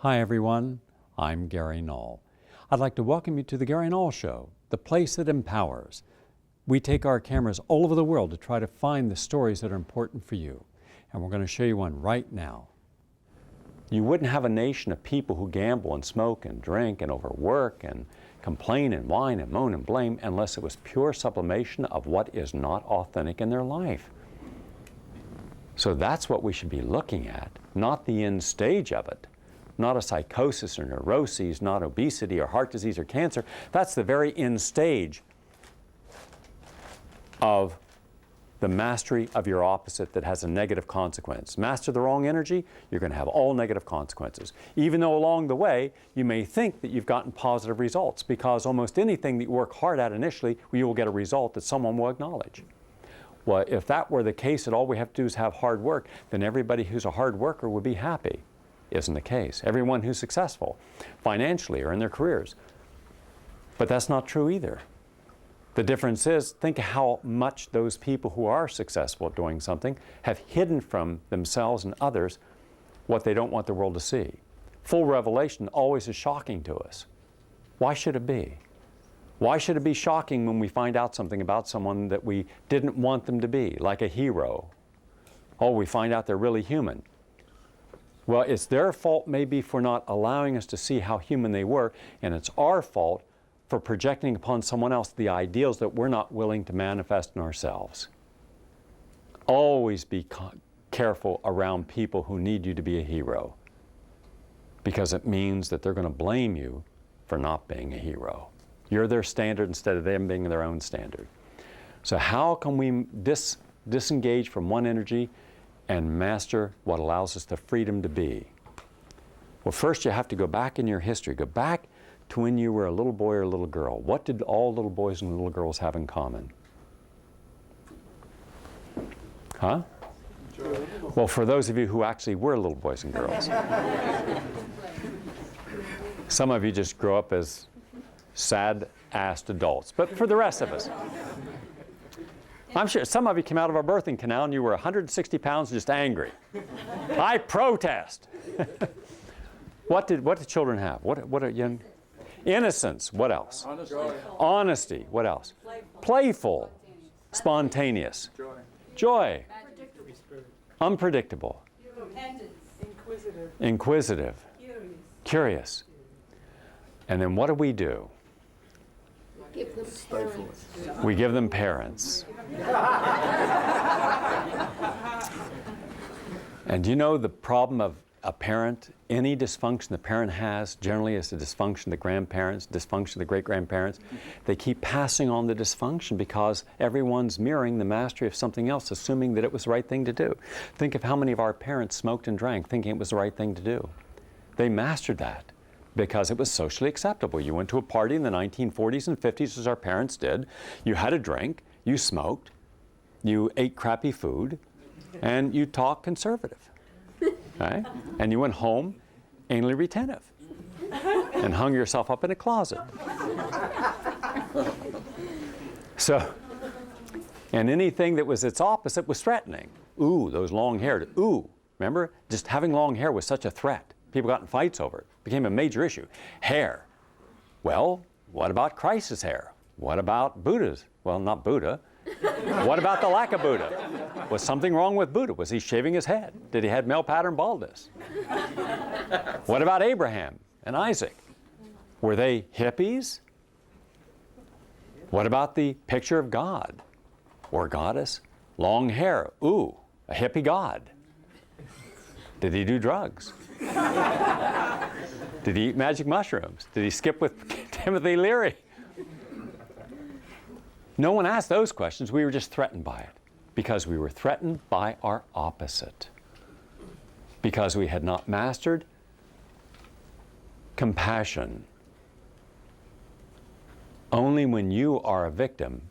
Hi everyone, I'm Gary Null. I'd like to welcome you to the Gary Null Show, the place that empowers. We take our cameras all over the world to try to find the stories that are important for you. And we're going to show you one right now. You wouldn't have a nation of people who gamble and smoke and drink and overwork and complain and whine and moan and blame unless it was pure sublimation of what is not authentic in their life. So that's what we should be looking at, not the end stage of it. Not a psychosis or neuroses, not obesity or heart disease or cancer. That's the very end stage of the mastery of your opposite that has a negative consequence. Master the wrong energy, you're going to have all negative consequences. Even though along the way, you may think that you've gotten positive results, because almost anything that you work hard at initially, you will get a result that someone will acknowledge. Well, if that were the case, that all we have to do is have hard work, then everybody who's a hard worker would be happy. Isn't the case. Everyone who's successful financially or in their careers. But that's not true either. The difference is, think how much those people who are successful at doing something have hidden from themselves and others what they don't want the world to see. Full revelation always is shocking to us. Why should it be? Why should it be shocking when we find out something about someone that we didn't want them to be, like a hero? Oh, we find out they're really human. Well, it's their fault maybe for not allowing us to see how human they were, and it's our fault for projecting upon someone else the ideals that we're not willing to manifest in ourselves. Always be careful around people who need you to be a hero, because it means that they're going to blame you for not being a hero. You're their standard instead of them being their own standard. So how can we disengage from one energy and master what allows us the freedom to be? Well, first you have to go back in your history. Go back to when you were a little boy or a little girl. What did all little boys and little girls have in common? Huh? Well, for those of you who actually were little boys and girls. Some of you just grow up as sad-assed adults. But for the rest of us, I'm sure some of you came out of our birthing canal and you were 160 pounds just angry. I protest. What did children have? What are young? Innocence. What else? Honesty. Honesty. What else? Playful. Spontaneous. Joy. Unpredictable. Inquisitive. Curious. And then what do? Give them parents. We give them parents. And do you know the problem of a parent? Any dysfunction the parent has generally is the dysfunction of the grandparents, dysfunction of the great-grandparents. They keep passing on the dysfunction because everyone's mirroring the mastery of something else, assuming that it was the right thing to do. Think of how many of our parents smoked and drank thinking it was the right thing to do. They mastered that because it was socially acceptable. You went to a party in the 1940s and 50s, as our parents did. You had a drink, you smoked, you ate crappy food, and you talked conservative. Okay? And you went home anally retentive and hung yourself up in a closet. So, and anything that was its opposite was threatening. Ooh, those long-haired, ooh. Remember? Just having long hair was such a threat. People got in fights over it. It became a major issue. Hair. Well, what about Christ's hair? What about Buddha's? Well, not Buddha. What about the lack of Buddha? Was something wrong with Buddha? Was he shaving his head? Did he have male pattern baldness? What about Abraham and Isaac? Were they hippies? What about the picture of God or goddess? Long hair. Ooh, a hippie god. Did he do drugs? Did he eat magic mushrooms? Did he skip with Timothy Leary? No one asked those questions. We were just threatened by it because we were threatened by our opposite, because we had not mastered compassion. Only when you are a victim,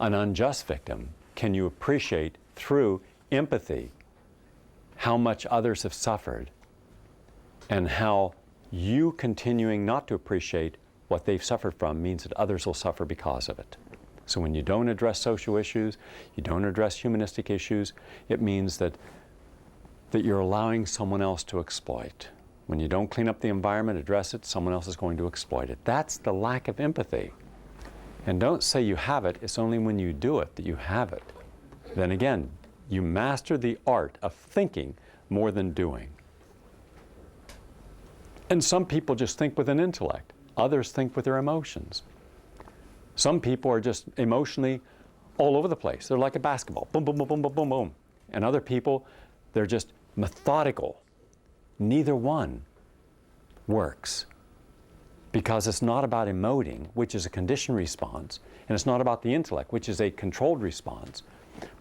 an unjust victim, can you appreciate through empathy how much others have suffered and how you continuing not to appreciate what they've suffered from means that others will suffer because of it. So when you don't address social issues, you don't address humanistic issues, it means that you're allowing someone else to exploit. When you don't clean up the environment, address it, someone else is going to exploit it. That's the lack of empathy. And don't say you have it. It's only when you do it that you have it. Then again, you master the art of thinking more than doing. And some people just think with an intellect. Others think with their emotions. Some people are just emotionally all over the place. They're like a basketball. Boom, boom, boom, boom, boom, boom, boom. And other people, they're just methodical. Neither one works. Because it's not about emoting, which is a conditioned response, and it's not about the intellect, which is a controlled response,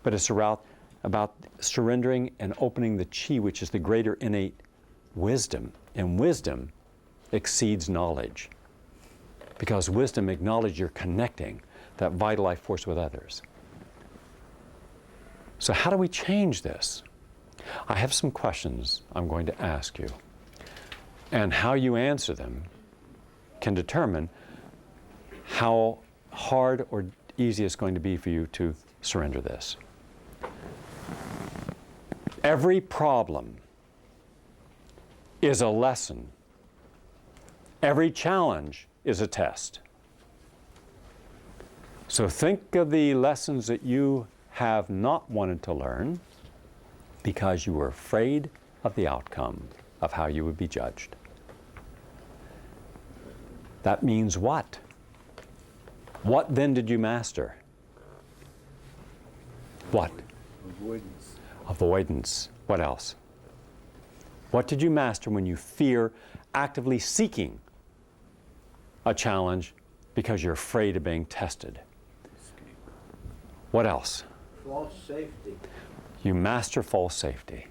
but it's about surrendering and opening the chi, which is the greater innate wisdom. And wisdom exceeds knowledge. Because wisdom acknowledges you're connecting that vital life force with others. So how do we change this? I have some questions I'm going to ask you. And how you answer them can determine how hard or easy it's going to be for you to surrender this. Every problem is a lesson. Every challenge is a test. So think of the lessons that you have not wanted to learn because you were afraid of the outcome of how you would be judged. That means what? What then did you master? What? Avoidance. Avoidance. What else? What did you master when you fear actively seeking a challenge because you're afraid of being tested? What else? False safety. You master false safety.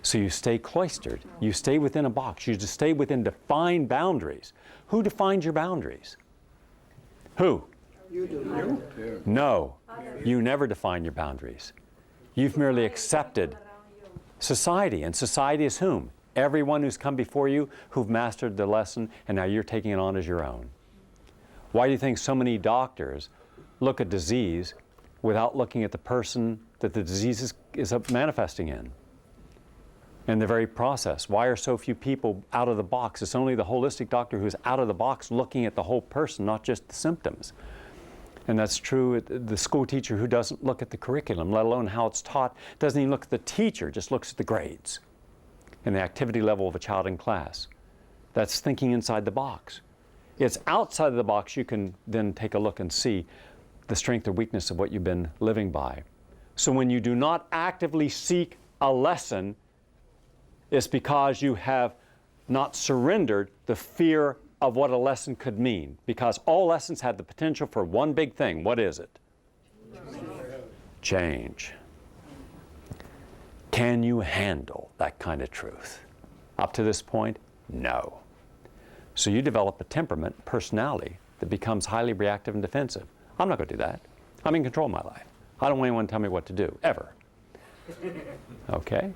So you stay cloistered. You stay within a box. You just stay within defined boundaries. Who defines your boundaries? Who? You do. No, you never define your boundaries. You've merely accepted society. And society is whom? Everyone who's come before you who've mastered the lesson and now you're taking it on as your own. Why do you think so many doctors look at disease without looking at the person that the disease is manifesting in? And the very process. Why are so few people out of the box? It's only the holistic doctor who's out of the box looking at the whole person, not just the symptoms. And that's true at the school teacher who doesn't look at the curriculum, let alone how it's taught, doesn't even look at the teacher, just looks at the grades and the activity level of a child in class. That's thinking inside the box. It's outside of the box you can then take a look and see the strength or weakness of what you've been living by. So when you do not actively seek a lesson, it's because you have not surrendered the fear of what a lesson could mean. Because all lessons have the potential for one big thing. What is it? Change. Can you handle that kind of truth? Up to this point, no. So you develop a temperament, personality, that becomes highly reactive and defensive. I'm not going to do that. I'm in control of my life. I don't want anyone to tell me what to do, ever. Okay?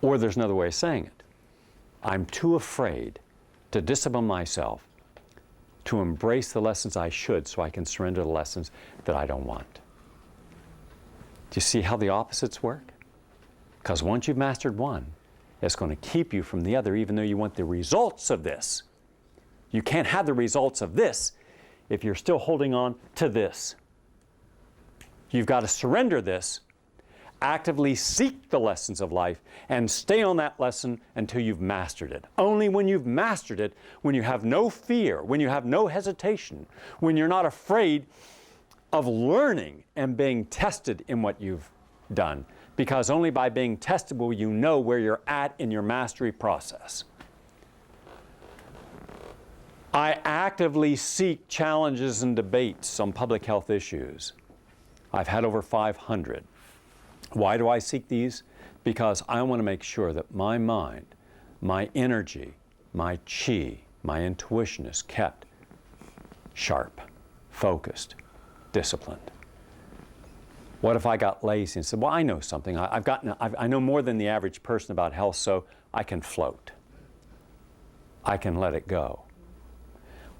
Or there's another way of saying it. I'm too afraid to discipline myself to embrace the lessons I should so I can surrender the lessons that I don't want. Do you see how the opposites work? Because once you've mastered one, it's going to keep you from the other even though you want the results of this. You can't have the results of this if you're still holding on to this. You've got to surrender this, actively seek the lessons of life, and stay on that lesson until you've mastered it. Only when you've mastered it, when you have no fear, when you have no hesitation, when you're not afraid of learning and being tested in what you've done. Because only by being tested will you know where you're at in your mastery process. I actively seek challenges and debates on public health issues. I've had over 500. Why do I seek these? Because I want to make sure that my mind, my energy, my chi, my intuition is kept sharp, focused, disciplined. What if I got lazy and said, well, I know something. I know more than the average person about health, so I can float. I can let it go.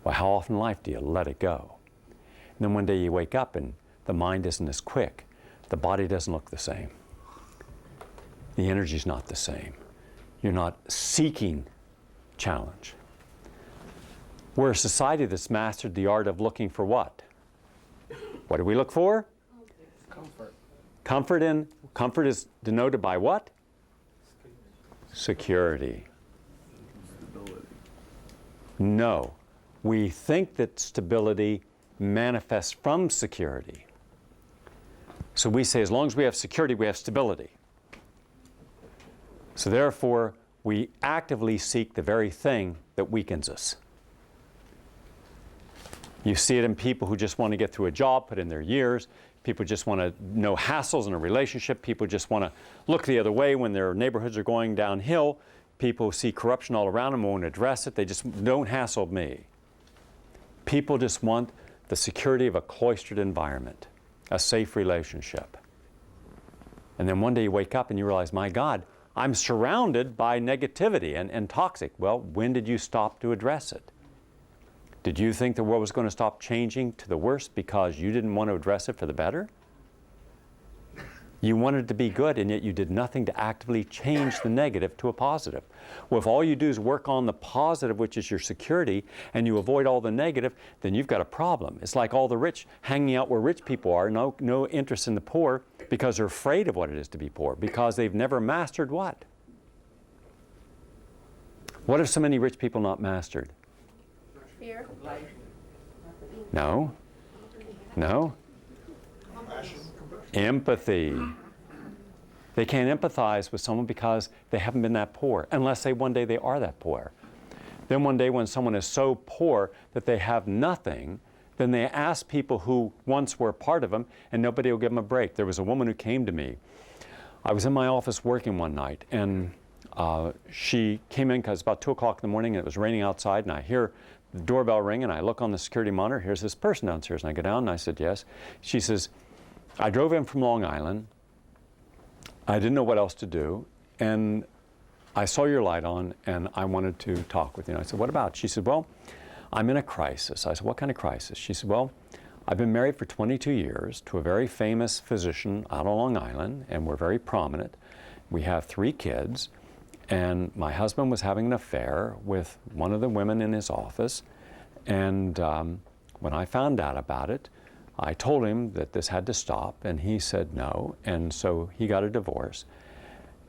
Well, how often in life do you let it go? And then one day you wake up and the mind isn't as quick. The body doesn't look the same. The energy's not the same. You're not seeking challenge. We're a society that's mastered the art of looking for what? What do we look for? Comfort. Comfort is denoted by what? Security. Stability. No. We think that stability manifests from security. So we say as long as we have security, we have stability. So therefore, we actively seek the very thing that weakens us. You see it in people who just want to get through a job, put in their years. People just want to no hassles in a relationship. People just want to look the other way when their neighborhoods are going downhill. People see corruption all around them, won't address it. They just don't hassle me. People just want the security of a cloistered environment, a safe relationship. And then one day you wake up and you realize, my God, I'm surrounded by negativity and toxic. Well, when did you stop to address it? Did you think the world was going to stop changing to the worse because you didn't want to address it for the better? You wanted it to be good, and yet you did nothing to actively change the negative to a positive. Well, if all you do is work on the positive, which is your security, and you avoid all the negative, then you've got a problem. It's like all the rich hanging out where rich people are, no interest in the poor, because they're afraid of what it is to be poor, because they've never mastered what? What have so many rich people not mastered? Fear. No. No. Empathy. They can't empathize with someone because they haven't been that poor, unless one day they are that poor. Then one day when someone is so poor that they have nothing, then they ask people who once were part of them, and nobody will give them a break. There was a woman who came to me. I was in my office working one night, and she came in because it's about 2 o'clock in the morning, and it was raining outside, and I hear the doorbell ring, and I look on the security monitor. Here's this person downstairs, and I go down, and I said, yes. She says, I drove in from Long Island. I didn't know what else to do, and I saw your light on, and I wanted to talk with you. And I said, what about? She said, well, I'm in a crisis. I said, what kind of crisis? She said, well, I've been married for 22 years to a very famous physician out on Long Island, and we're very prominent. We have 3 kids, and my husband was having an affair with one of the women in his office, and when I found out about it, I told him that this had to stop, and he said no, and so he got a divorce.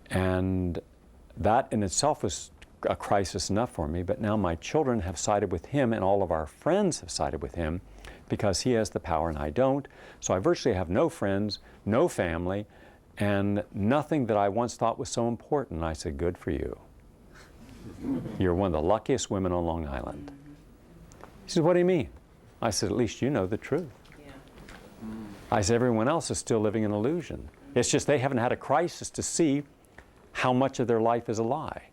And that in itself was a crisis enough for me, but now my children have sided with him, and all of our friends have sided with him because he has the power and I don't. So I virtually have no friends, no family, and nothing that I once thought was so important. And I said, good for you. You're one of the luckiest women on Long Island. He said, what do you mean? I said, at least you know the truth. I said, everyone else is still living an illusion. It's just they haven't had a crisis to see how much of their life is a lie.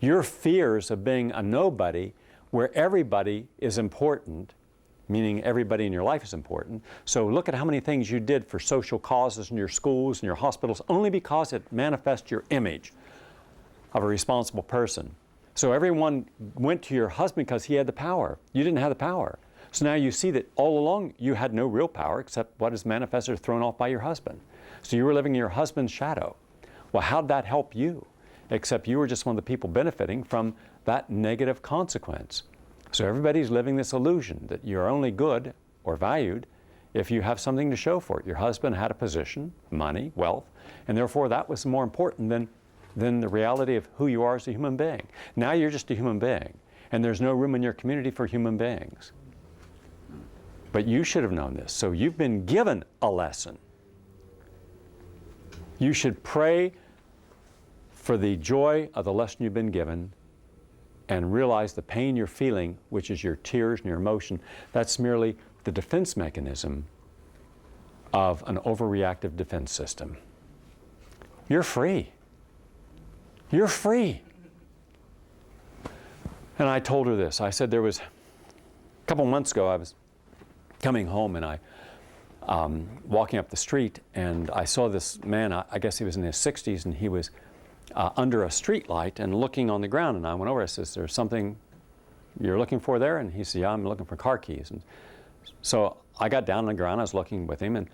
Your fears of being a nobody, where everybody is important, meaning everybody in your life is important. So look at how many things you did for social causes in your schools and your hospitals, only because it manifests your image of a responsible person. So everyone went to your husband because he had the power. You didn't have the power. So now you see that all along you had no real power except what is manifested or thrown off by your husband. So you were living in your husband's shadow. Well, how'd that help you? Except you were just one of the people benefiting from that negative consequence. So everybody's living this illusion that you're only good or valued if you have something to show for it. Your husband had a position, money, wealth, and therefore that was more important than the reality of who you are as a human being. Now you're just a human being, and there's no room in your community for human beings. But you should have known this, so you've been given a lesson. You should pray for the joy of the lesson you've been given and realize the pain you're feeling, which is your tears and your emotion, that's merely the defense mechanism of an overreactive defense system. You're free. You're free. And I told her this. I said there was, a couple months ago, I was coming home and I walking up the street, and I saw this man, I guess he was in his 60s, and he was under a street light and looking on the ground. And I went over, I said, is there something you're looking for there? And he said, yeah, I'm looking for car keys. And so I got down on the ground, I was looking with him,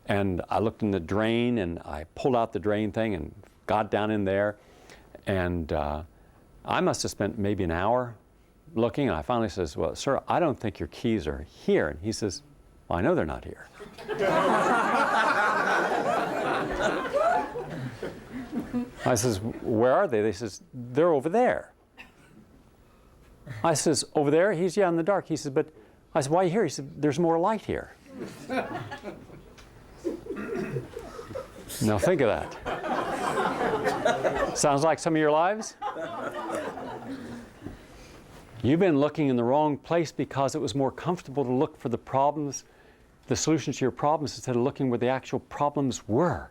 and I looked in the drain, and I pulled out the drain thing and got down in there, and I must have spent maybe an hour looking, and I finally says, well, sir, I don't think your keys are here. And he says, well, I know they're not here. I says, where are they? They says, they're over there. I says, over there? He's, yeah, in the dark. He says, but, I said, why are you here? He said, there's more light here. Now think of that. Sounds like some of your lives? You've been looking in the wrong place because it was more comfortable to look for the problems, the solutions to your problems, instead of looking where the actual problems were.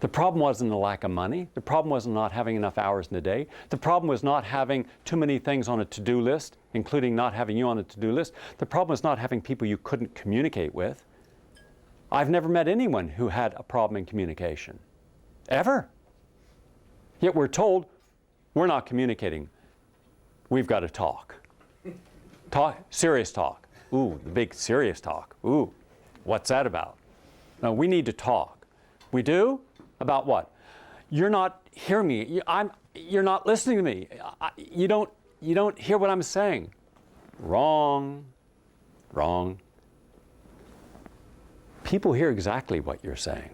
The problem wasn't the lack of money. The problem wasn't not having enough hours in the day. The problem was not having too many things on a to-do list, including not having you on a to-do list. The problem was not having people you couldn't communicate with. I've never met anyone who had a problem in communication. Ever. Yet we're told we're not communicating. We've got to talk. Talk, serious talk. Ooh, the big serious talk. Ooh, what's that about? No, we need to talk. We do? About what? You're not hearing me. You're not listening to me. You don't hear what I'm saying. Wrong. Wrong. People hear exactly what you're saying.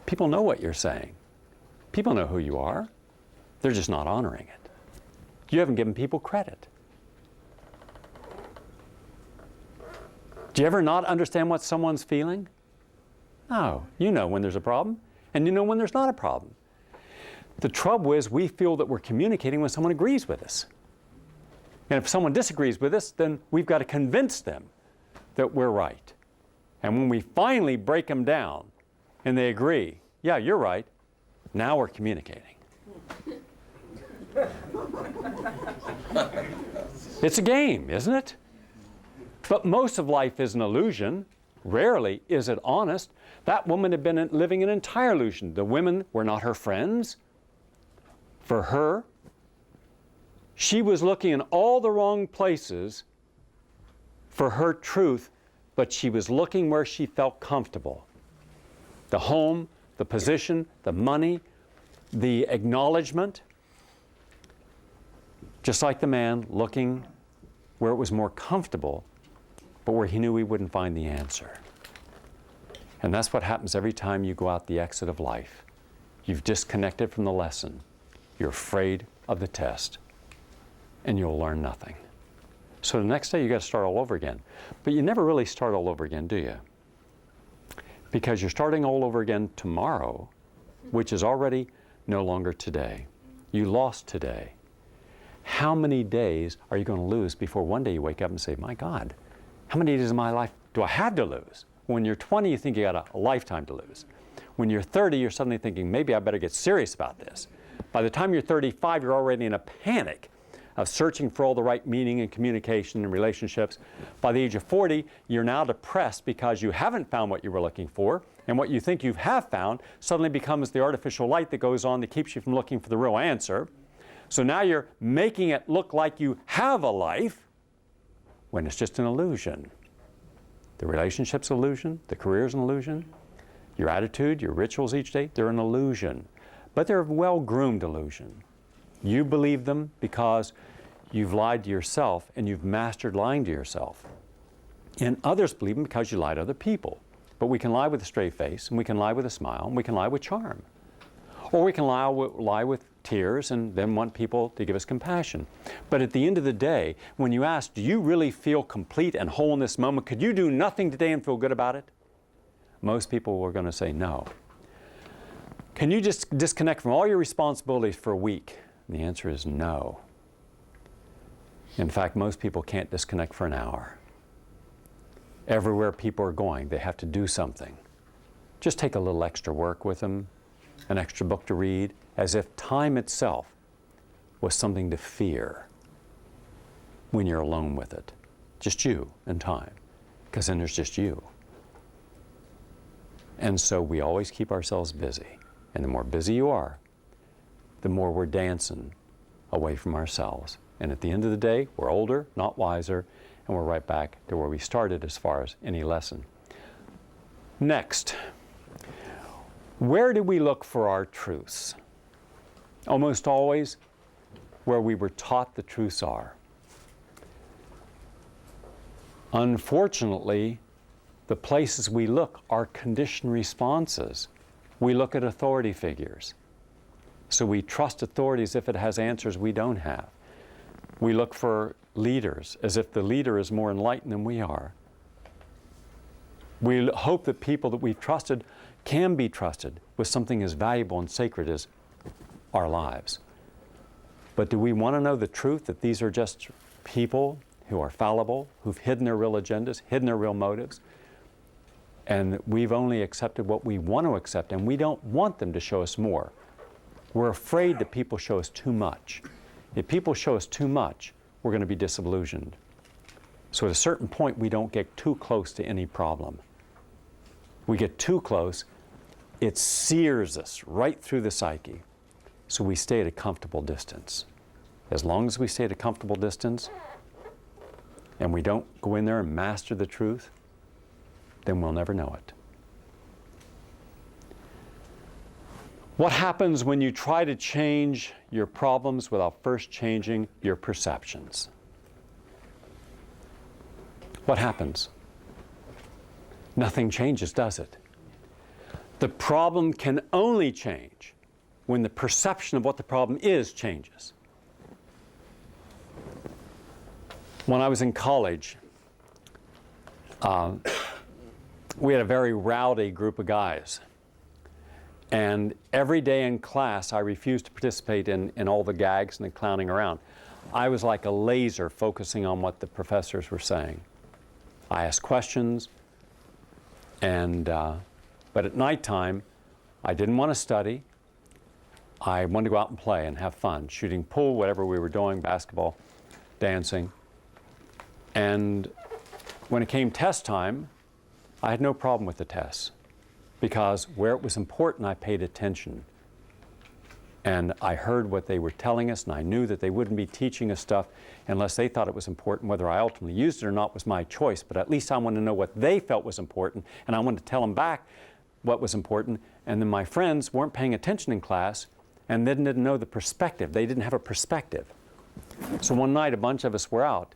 People know what you're saying. People know who you are. They're just not honoring it. You haven't given people credit. Do you ever not understand what someone's feeling? No. You know when there's a problem, and you know when there's not a problem. The trouble is we feel that we're communicating when someone agrees with us. And if someone disagrees with us, then we've got to convince them that we're right. And when we finally break them down and they agree, yeah, you're right, now we're communicating. It's a game, isn't it? But most of life is an illusion. Rarely is it honest. That woman had been living an entire illusion. The women were not her friends. For her, she was looking in all the wrong places for her truth, but she was looking where she felt comfortable. The home, the position, the money, the acknowledgement. Just like the man looking where it was more comfortable, but where he knew he wouldn't find the answer. And that's what happens every time you go out the exit of life. You've disconnected from the lesson. You're afraid of the test, and you'll learn nothing. So the next day you got to start all over again. But you never really start all over again, do you? Because you're starting all over again tomorrow, which is already no longer today. You lost today. How many days are you going to lose before one day you wake up and say, my God, how many days of my life do I have to lose? When you're 20, you think you got a lifetime to lose. When you're 30, you're suddenly thinking, maybe I better get serious about this. By the time you're 35, you're already in a panic of searching for all the right meaning and communication and relationships. By the age of 40, you're now depressed because you haven't found what you were looking for, and what you think you have found suddenly becomes the artificial light that goes on that keeps you from looking for the real answer. So now you're making it look like you have a life when it's just an illusion. The relationship's an illusion, the career's an illusion, your attitude, your rituals each day, they're an illusion. But they're a well-groomed illusion. You believe them because you've lied to yourself and you've mastered lying to yourself. And others believe them because you lie to other people. But we can lie with a straight face, and we can lie with a smile, and we can lie with charm. Or we can lie with tears and then want people to give us compassion. But at the end of the day, when you ask, do you really feel complete and whole in this moment? Could you do nothing today and feel good about it? Most people are going to say no. Can you just disconnect from all your responsibilities for a week? And the answer is no. In fact, most people can't disconnect for an hour. Everywhere people are going, they have to do something. Just take a little extra work with them, an extra book to read, as if time itself was something to fear when you're alone with it. Just you and time, because then there's just you. And so we always keep ourselves busy. And the more busy you are, the more we're dancing away from ourselves. And at the end of the day, we're older, not wiser, and we're right back to where we started as far as any lesson. Next, where do we look for our truths? almost always where we were taught the truths are. Unfortunately, the places we look are conditioned responses. We look at authority figures. So we trust authority as if it has answers we don't have. We look for leaders as if the leader is more enlightened than we are. We hope that people that we've trusted can be trusted with something as valuable and sacred as our lives. But do we want to know the truth that these are just people who are fallible, who've hidden their real agendas, hidden their real motives, and we've only accepted what we want to accept, and we don't want them to show us more? We're afraid that people show us too much. If people show us too much, we're going to be disillusioned. So at a certain point, we don't get too close to any problem. We get too close, it sears us right through the psyche. So we stay at a comfortable distance. As long as we stay at a comfortable distance, and we don't go in there and master the truth, then we'll never know it. What happens when you try to change your problems without first changing your perceptions? What happens? Nothing changes, does it? The problem can only change when the perception of what the problem is changes. When I was in college, we had a very rowdy group of guys. And every day in class, I refused to participate in all the gags and the clowning around. I was like a laser focusing on what the professors were saying. I asked questions, but at nighttime, I didn't want to study. I wanted to go out and play and have fun, shooting pool, whatever we were doing, basketball, dancing. And when it came test time, I had no problem with the tests, because where it was important, I paid attention. And I heard what they were telling us, and I knew that they wouldn't be teaching us stuff unless they thought it was important. Whether I ultimately used it or not was my choice, but at least I wanted to know what they felt was important, and I wanted to tell them back what was important. And then my friends weren't paying attention in class, and they didn't know the perspective. They didn't have a perspective. So one night, a bunch of us were out,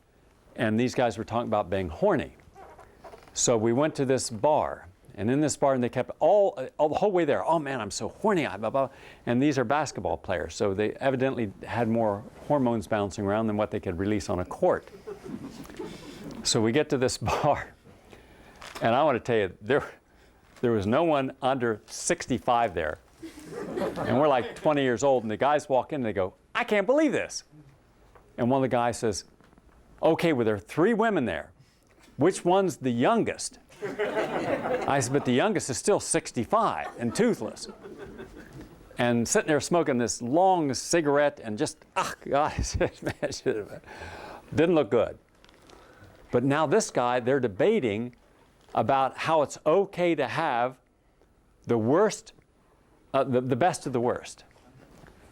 and these guys were talking about being horny. So we went to this bar, and in this bar, and they kept all the whole way there, oh man, I'm so horny, blah, blah. And these are basketball players, so they evidently had more hormones bouncing around than what they could release on a court. So we get to this bar, and I want to tell you, there was no one under 65 there. And we're like 20 years old, and the guys walk in and they go, I can't believe this. And one of the guys says, okay, well, there are 3 women there. Which one's the youngest? I said, but the youngest is still 65 and toothless. And sitting there smoking this long cigarette and just, God, didn't look good. But now this guy, they're debating about how it's okay to have the worst, the best of the worst.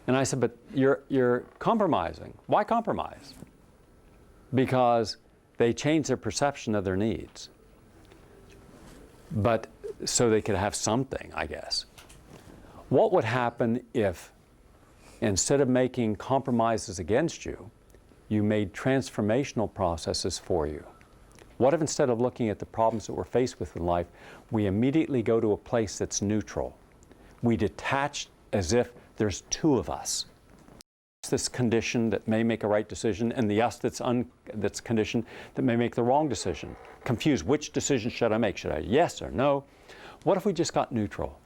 And I said, but you're compromising. Why compromise? Because they changed their perception of their needs. But so they could have something, I guess. What would happen if, instead of making compromises against you, you made transformational processes for you? What if instead of looking at the problems that we're faced with in life, we immediately go to a place that's neutral? We detach as if there's 2 of us. This condition that may make a right decision, and the us that's conditioned that may make the wrong decision. Confused, which decision should I make? Should I yes or no? What if we just got neutral?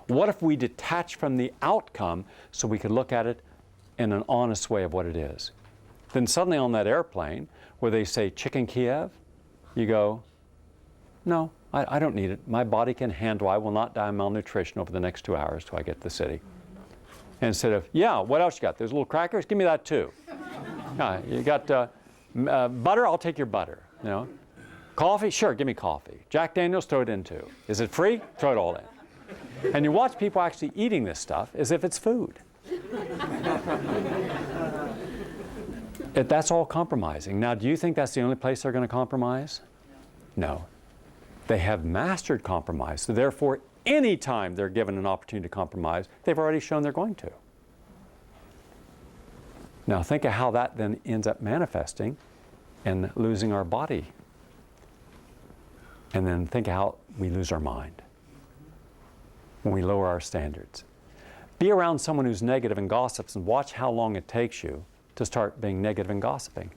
What if we detach from the outcome so we could look at it in an honest way of what it is? Then suddenly on that airplane where they say chicken Kiev, you go, no, I don't need it. My body can handle, I will not die of malnutrition over the next 2 hours till I get to the city. Instead of, yeah, what else you got? There's little crackers? Give me that too. You got butter? I'll take your butter. You know, coffee? Sure, give me coffee. Jack Daniels? Throw it in too. Is it free? Throw it all in. And you watch people actually eating this stuff as if it's food. That's all compromising. Now, do you think that's the only place they're going to compromise? No. They have mastered compromise, so therefore, anytime they're given an opportunity to compromise, they've already shown they're going to. Now think of how that then ends up manifesting and losing our body. And then think of how we lose our mind when we lower our standards. Be around someone who's negative and gossips and watch how long it takes you to start being negative and gossiping.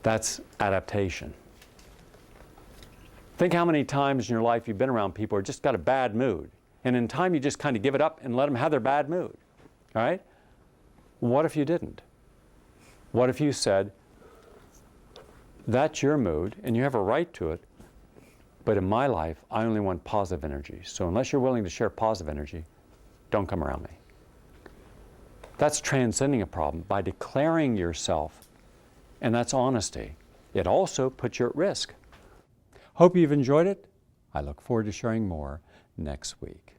That's adaptation. Think how many times in your life you've been around people who just got a bad mood. And in time you just kind of give it up and let them have their bad mood. All right? What if you didn't? What if you said, that's your mood and you have a right to it, but in my life I only want positive energy. So unless you're willing to share positive energy, don't come around me. That's transcending a problem by declaring yourself, and that's honesty. It also puts you at risk. Hope you've enjoyed it. I look forward to sharing more next week.